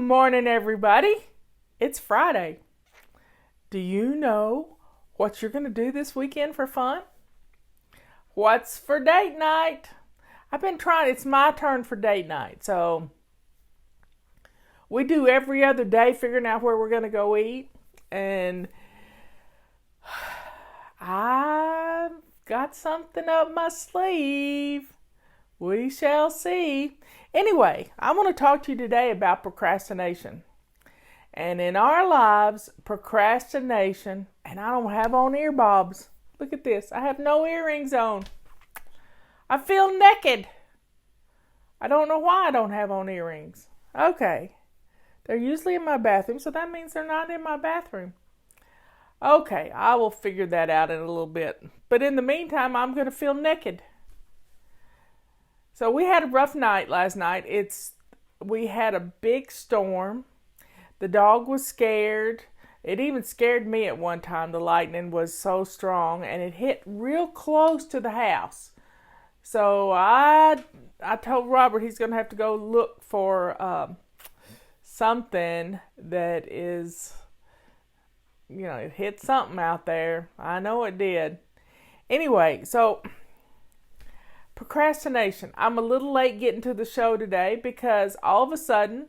morning, everybody. It's Friday. Do you know what you're going to do this weekend for fun? What's for date night? It's my turn for date night. So we do every other day figuring out where we're going to go eat. And I've got something up my sleeve. We shall see. Anyway, I want to talk to you today about procrastination. And in our lives, procrastination, and I don't have on earbobs. Look at this. I have no earrings on. I feel naked. I don't know why I don't have on earrings. Okay. They're usually in my bathroom, so that means they're not in my bathroom. Okay, I will figure that out in a little bit. But in the meantime, I'm going to feel naked. So we had a rough night last night. We had a big storm. The dog was scared. It even scared me at one time. The lightning was so strong, and it hit real close to the house. So I told Robert he's going to have to go look for something that is, it hit something out there. I know it did. Anyway, so procrastination. I'm a little late getting to the show today because all of a sudden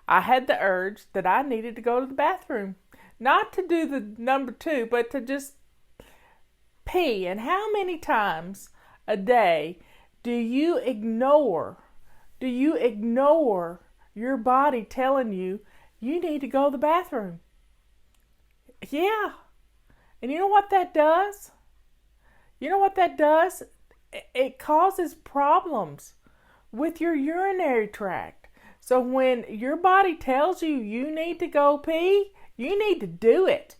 I had the urge that I needed to go to the bathroom. Not to do the number 2, but to just pee. And how many times a day do you ignore your body telling you need to go to the bathroom? Yeah. And you know what that does? It causes problems with your urinary tract. So when your body tells you need to go pee, you need to do it.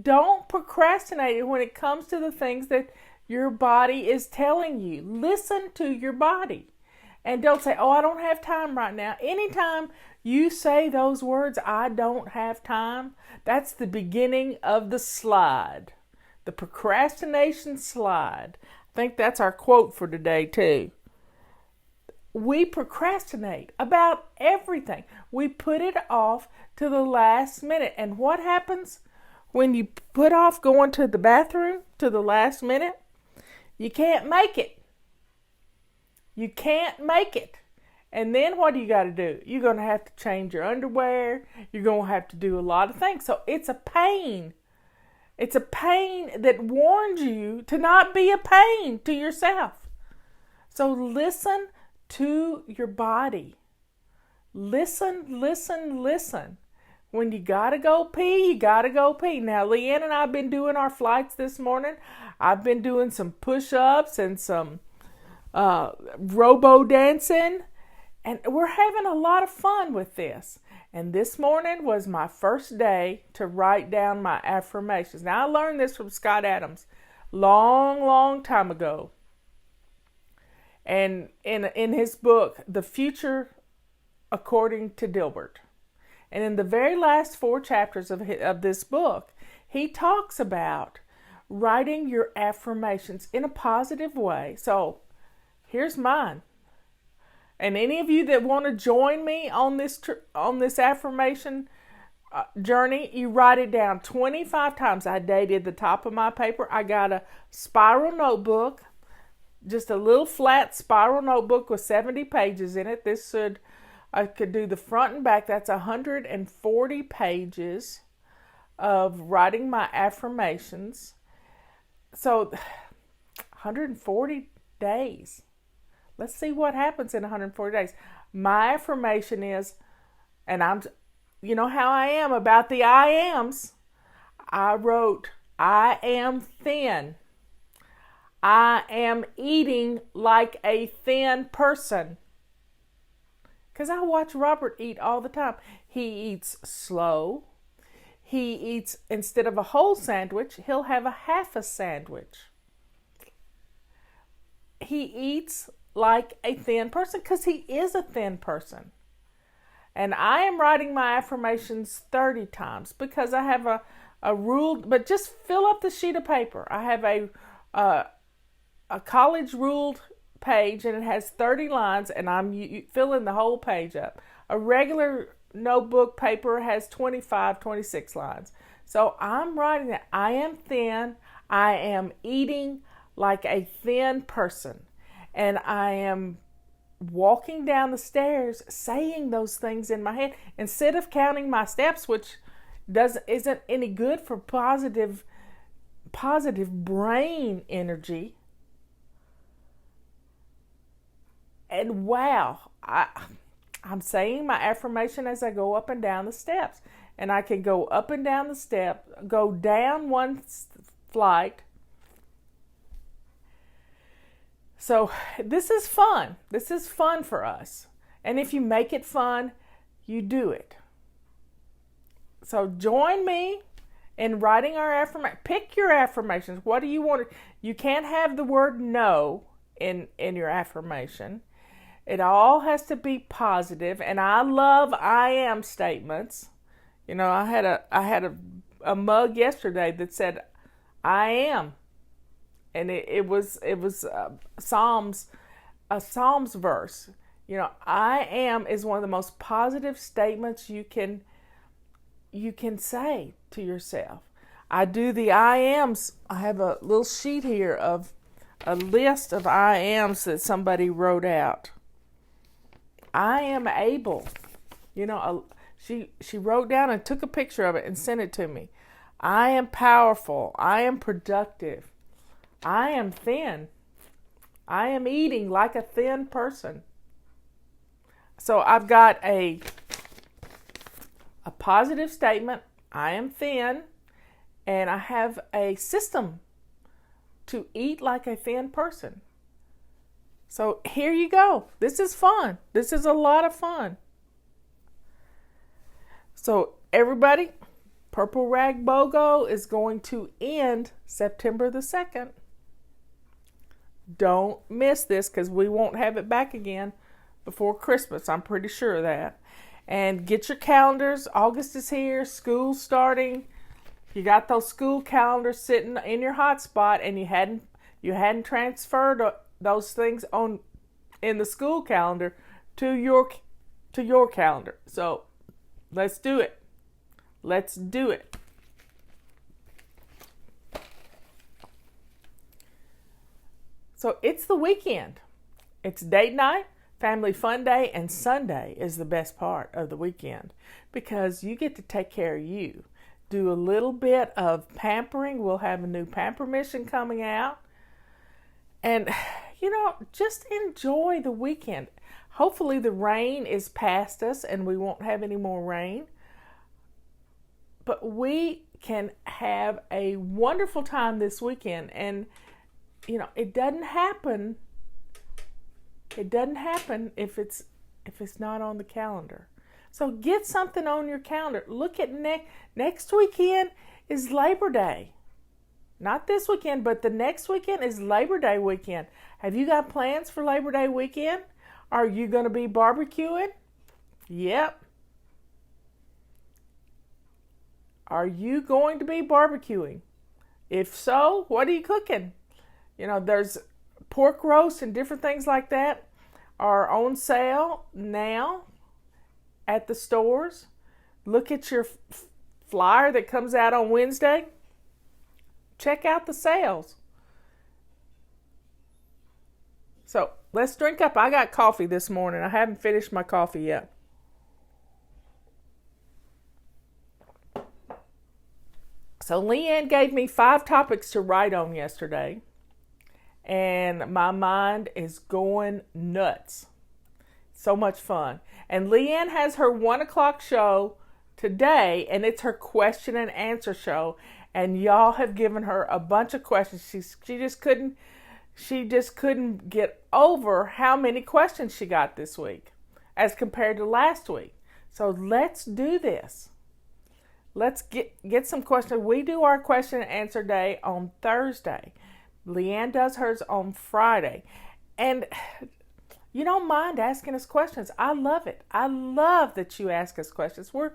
Don't procrastinate when it comes to the things that your body is telling you. Listen to your body. And don't say, I don't have time right now. Anytime you say those words, I don't have time, that's the beginning of the slide. The procrastination slide. I think that's our quote for today too. We procrastinate about everything. We put it off to the last minute. And what happens when you put off going to the bathroom to the last minute? You can't make it. You can't make it. And then what do you got to do? You're going to have to change your underwear. You're going to have to do a lot of things. So it's a pain. It's a pain that warns you to not be a pain to yourself. So listen to your body. Listen. When you gotta go pee, you gotta go pee. Now, Leanne and I have been doing our flights this morning. I've been doing some push-ups and some robo dancing. And we're having a lot of fun with this. And this morning was my first day to write down my affirmations. Now, I learned this from Scott Adams long time ago. And in his book, The Future According to Dilbert. And in the very last 4 chapters of this book, he talks about writing your affirmations in a positive way. So here's mine. And any of you that want to join me on this affirmation journey, you write it down 25 times. I dated the top of my paper. I got a spiral notebook, just a little flat spiral notebook with 70 pages in it. I could do the front and back. That's 140 pages of writing my affirmations. So 140 days. Let's see what happens in 140 days. My affirmation is, and you know how I am about the I ams. I wrote, I am thin. I am eating like a thin person. Because I watch Robert eat all the time. He eats slow. He eats, instead of a whole sandwich, he'll have a half a sandwich. He eats like a thin person because he is a thin person. And I am writing my affirmations 30 times because I have a rule, but just fill up the sheet of paper. I have a college ruled page and it has 30 lines and I'm filling the whole page up. A regular notebook paper has 25, 26 lines. So I'm writing that I am thin, I am eating like a thin person, and I am walking down the stairs saying those things in my head instead of counting my steps, which isn't any good for positive brain energy. And wow, I'm saying my affirmation as I go up and down the steps. And I can go up and down the step, go down one flight. So this is fun. This is fun for us. And if you make it fun, you do it. So join me in writing our affirmation. Pick your affirmations. What do you want? You can't have the word no in your affirmation. It all has to be positive. And I love I am statements. You know, I had a mug yesterday that said I am. And it was a Psalms verse. You know, I am is one of the most positive statements you can say to yourself. I do the I ams. I have a little sheet here of a list of I ams that somebody wrote out. I am able. You know, she wrote down and took a picture of it and sent it to me. I am powerful. I am productive. I am thin. I am eating like a thin person. So I've got a positive statement, I am thin, and I have a system to eat like a thin person. So here you go. This is fun. This is a lot of fun. So everybody, Purple Rag BOGO is going to end September the 2nd. Don't miss this because we won't have it back again before Christmas. I'm pretty sure of that. And get your calendars. August is here. School's starting. You got those school calendars sitting in your hotspot, and you hadn't transferred those things in the school calendar to your calendar. So let's do it. Let's do it. So it's the weekend. It's date night, family fun day, and Sunday is the best part of the weekend because you get to take care of you. Do a little bit of pampering. We'll have a new pamper mission coming out. And, you know, just enjoy the weekend. Hopefully the rain is past us and we won't have any more rain. But we can have a wonderful time this weekend. And, you know, it doesn't happen if it's not on the calendar. So get something on your calendar. Look at next weekend is Labor Day. Not this weekend, but the next weekend is Labor Day weekend. Have you got plans for Labor Day weekend? Are you going to be barbecuing? Yep. Are you going to be barbecuing? If so, what are you cooking? You know, there's pork roast and different things like that are on sale now at the stores. Look at your flyer that comes out on Wednesday. Check out the sales. So let's drink up. I got coffee this morning. I haven't finished my coffee yet. So Leanne gave me 5 topics to write on yesterday. And my mind is going nuts. So much fun. And Leanne has her 1 o'clock show today, and it's her question and answer show. And y'all have given her a bunch of questions. She just couldn't get over how many questions she got this week as compared to last week. So let's do this. Let's get some questions. We do our question and answer day on Thursday. Leanne does hers on Friday. And you don't mind asking us questions. I love it. I love that you ask us questions. We're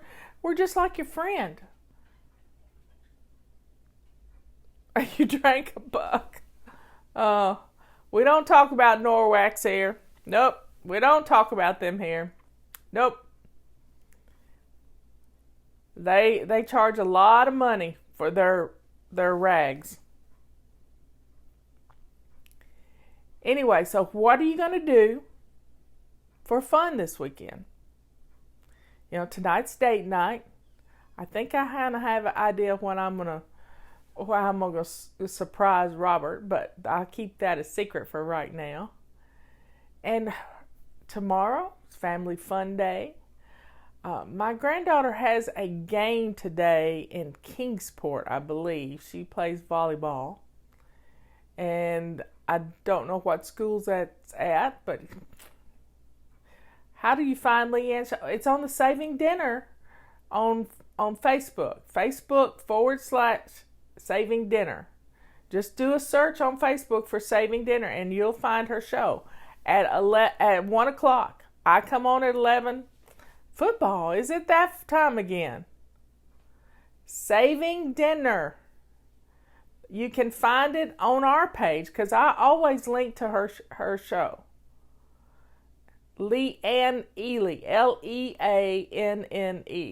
just like your friend. You drank a buck. We don't talk about Norwax here. Nope. We don't talk about them here. Nope. They charge a lot of money for their rags. Anyway, so what are you going to do for fun this weekend? Tonight's date night. I think I kind of have an idea of how I'm gonna surprise Robert, but I'll keep that a secret for right now. And tomorrow, it's family fun day. My granddaughter has a game today in Kingsport, I believe. She plays volleyball. And I don't know what schools that's at, but how do you find Leanne? It's on the Saving Dinner on Facebook. Facebook.com/Saving Dinner. Just do a search on Facebook for Saving Dinner and you'll find her show at 1 o'clock. I come on at 11. Football, is it that time again? Saving Dinner. You can find it on our page because I always link to her show. Leanne Ely, Leanne.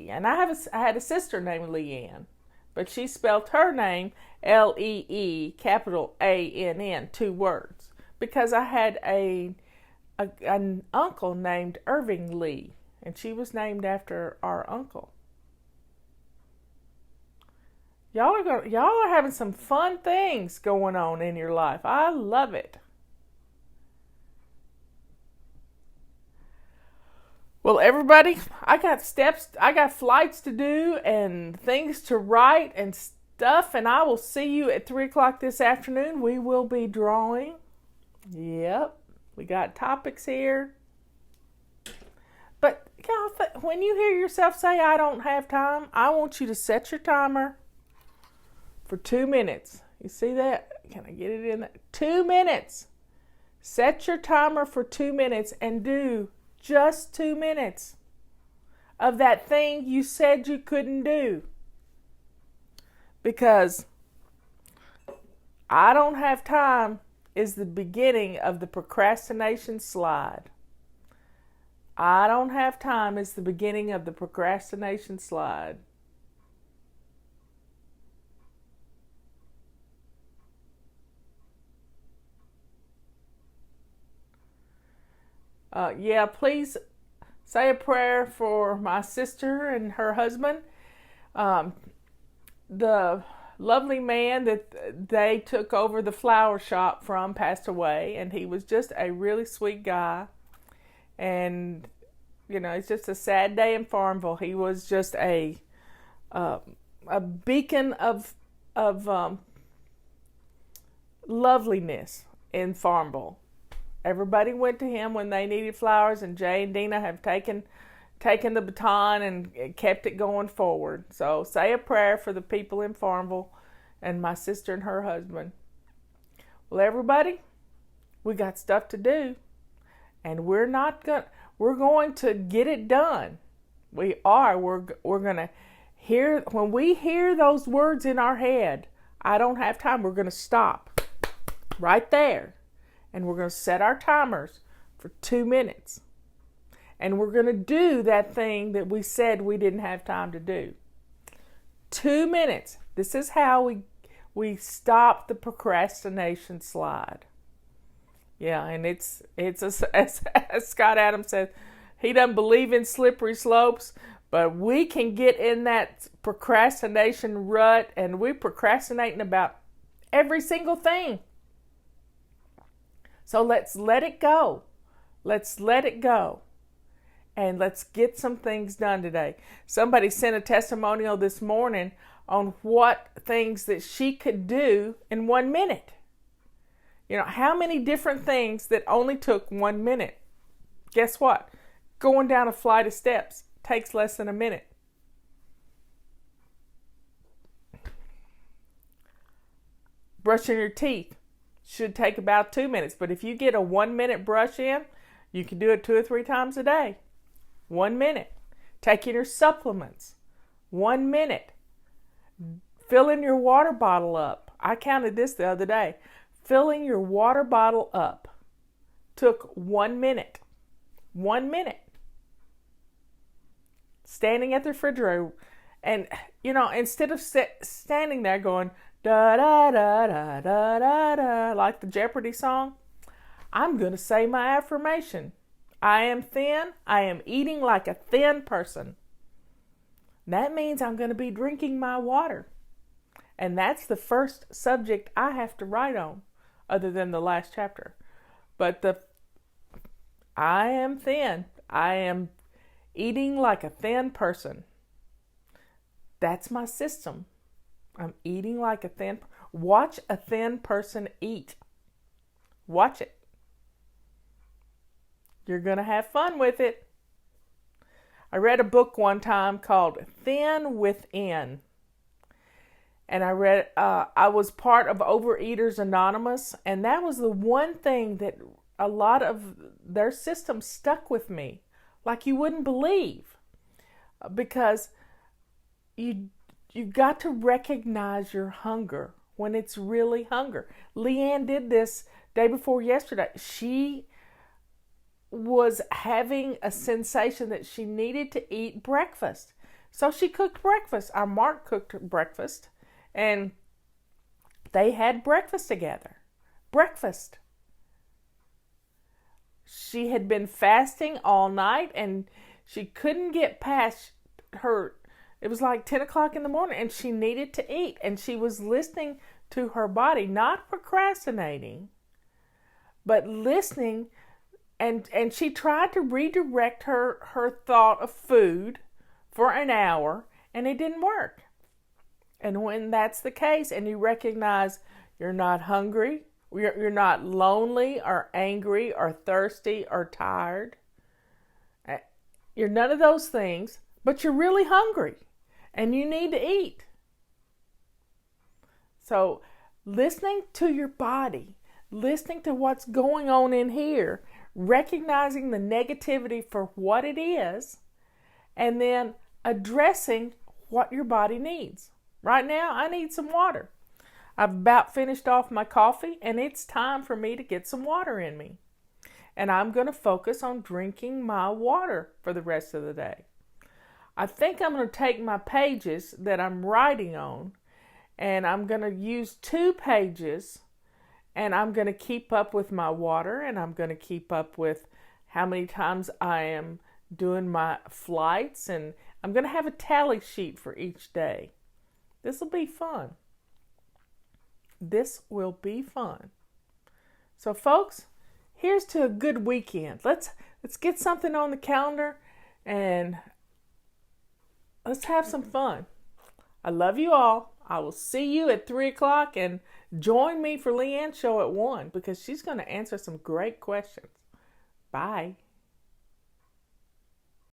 And I had a sister named Leanne, but she spelled her name Lee, capital ANN, 2 words, because I had an uncle named Irving Lee, and she was named after our uncle. Y'all are having some fun things going on in your life. I love it. Well, everybody, I got flights to do and things to write and stuff, and I will see you at 3 o'clock this afternoon. We will be drawing. Yep, we got topics here. But when you hear yourself say, I don't have time, I want you to set your timer for 2 minutes. You see that? Can I get it in there? 2 minutes. Set your timer for 2 minutes and do just 2 minutes of that thing you said you couldn't do. Because I don't have time is the beginning of the procrastination slide. I don't have time is the beginning of the procrastination slide. Please say a prayer for my sister and her husband. The lovely man that they took over the flower shop from passed away, and he was just a really sweet guy. And, it's just a sad day in Farmville. He was just a beacon of loveliness in Farmville. Everybody went to him when they needed flowers, and Jay and Dina have taken the baton and kept it going forward. So say a prayer for the people in Farmville and my sister and her husband. Well, everybody, we got stuff to do, and we're going to get it done. We are. We're going to hear, when we hear those words in our head, I don't have time, we're going to stop right there. And we're going to set our timers for 2 minutes. And we're going to do that thing that we said we didn't have time to do. 2 minutes. This is how we stop the procrastination slide. Yeah, and it's as Scott Adams said, he doesn't believe in slippery slopes, but we can get in that procrastination rut, and we're procrastinating about every single thing. So let's let it go. Let's let it go. And let's get some things done today. Somebody sent a testimonial this morning on what things that she could do in 1 minute. How many different things that only took 1 minute. Guess what? Going down a flight of steps takes less than a minute. Brushing your teeth should take about 2 minutes. But if you get a 1 minute brush in, you can do it 2 or 3 times a day. 1 minute. Taking your supplements. 1 minute. Filling your water bottle up. I counted this the other day. Filling your water bottle up took 1 minute. 1 minute. Standing at the refrigerator, and instead of standing there going da da da da da da da like the Jeopardy song, I'm going to say my affirmation. I am thin. I am eating like a thin person. That means I'm going to be drinking my water. And that's the first subject I have to write on, other than the last chapter. But I am thin. I am eating like a thin person. That's my system. I'm eating like a thin. Watch a thin person eat. Watch it. You're going to have fun with it. I read a book one time called Thin Within. And I was part of Overeaters Anonymous, and that was the one thing that a lot of their system stuck with me, like you wouldn't believe, because you got to recognize your hunger when it's really hunger. Leanne did this day before yesterday. She was having a sensation that she needed to eat breakfast, so she cooked breakfast. Our Mark cooked breakfast. And they had breakfast together. Breakfast. She had been fasting all night and she couldn't get past it was like 10 o'clock in the morning and she needed to eat. And she was listening to her body, not procrastinating, but listening. And she tried to redirect her thought of food for an hour, and it didn't work. And when that's the case and you recognize you're not hungry, you're not lonely or angry or thirsty or tired, you're none of those things, but you're really hungry and you need to eat. So listening to your body, listening to what's going on in here, recognizing the negativity for what it is, and then addressing what your body needs. Right now, I need some water. I've about finished off my coffee, and it's time for me to get some water in me. And I'm going to focus on drinking my water for the rest of the day. I think I'm going to take my pages that I'm writing on, and I'm going to use 2 pages, and I'm going to keep up with my water, and I'm going to keep up with how many times I am doing my flights, and I'm going to have a tally sheet for each day. This will be fun. This will be fun. So folks, here's to a good weekend. Let's get something on the calendar and let's have some fun. I love you all. I will see you at 3 o'clock and join me for Leanne's show at 1 because she's going to answer some great questions. Bye.